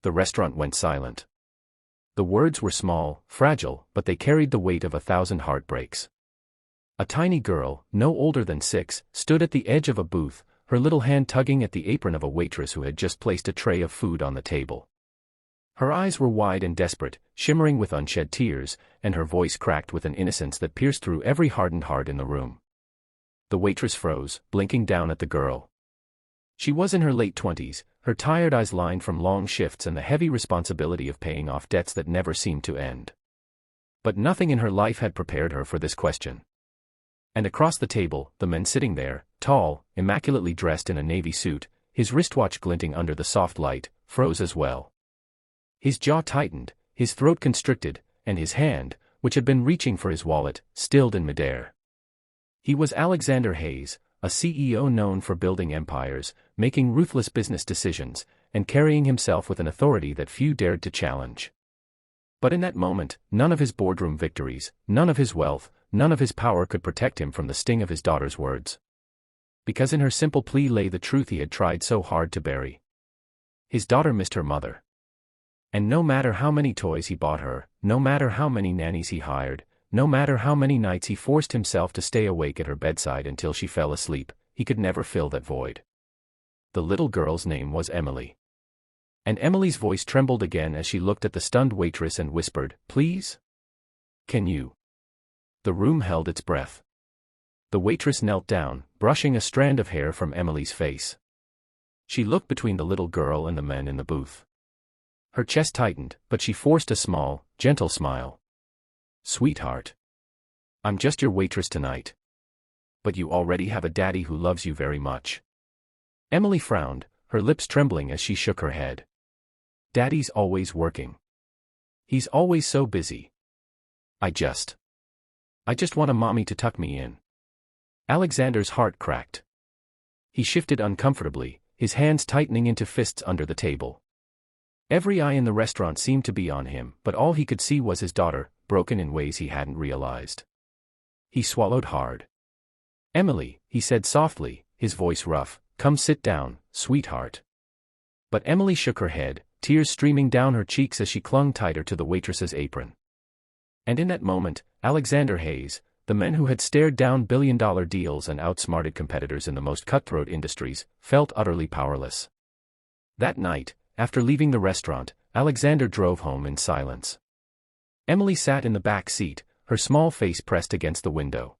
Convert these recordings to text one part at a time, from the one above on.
The restaurant went silent. The words were small, fragile, but they carried the weight of 1,000 heartbreaks. A tiny girl, no older than 6, stood at the edge of a booth, her little hand tugging at the apron of a waitress who had just placed a tray of food on the table. Her eyes were wide and desperate, shimmering with unshed tears, and her voice cracked with an innocence that pierced through every hardened heart in the room. The waitress froze, blinking down at the girl. She was in her late 20s, her tired eyes lined from long shifts and the heavy responsibility of paying off debts that never seemed to end. But nothing in her life had prepared her for this question. And across the table, the man sitting there, tall, immaculately dressed in a navy suit, his wristwatch glinting under the soft light, froze as well. His jaw tightened, his throat constricted, and his hand, which had been reaching for his wallet, stilled in midair. He was Alexander Hayes, a CEO known for building empires, making ruthless business decisions, and carrying himself with an authority that few dared to challenge. But in that moment, none of his boardroom victories, none of his wealth, none of his power could protect him from the sting of his daughter's words. Because in her simple plea lay the truth he had tried so hard to bury. His daughter missed her mother. And no matter how many toys he bought her, no matter how many nannies he hired, no matter how many nights he forced himself to stay awake at her bedside until she fell asleep, he could never fill that void. The little girl's name was Emily. And Emily's voice trembled again as she looked at the stunned waitress and whispered, "Please? Can you?" The room held its breath. The waitress knelt down, brushing a strand of hair from Emily's face. She looked between the little girl and the men in the booth. Her chest tightened, but she forced a small, gentle smile. "Sweetheart. I'm just your waitress tonight. But you already have a daddy who loves you very much." Emily frowned, her lips trembling as she shook her head. "Daddy's always working. He's always so busy. I just want a mommy to tuck me in." Alexander's heart cracked. He shifted uncomfortably, his hands tightening into fists under the table. Every eye in the restaurant seemed to be on him, but all he could see was his daughter, broken in ways he hadn't realized. He swallowed hard. "Emily," he said softly, his voice rough, "come sit down, sweetheart." But Emily shook her head, tears streaming down her cheeks as she clung tighter to the waitress's apron. And in that moment, Alexander Hayes, the man who had stared down billion-dollar deals and outsmarted competitors in the most cutthroat industries, felt utterly powerless. That night, after leaving the restaurant, Alexander drove home in silence. Emily sat in the back seat, her small face pressed against the window.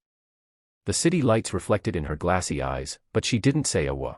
The city lights reflected in her glassy eyes, but she didn't say a word.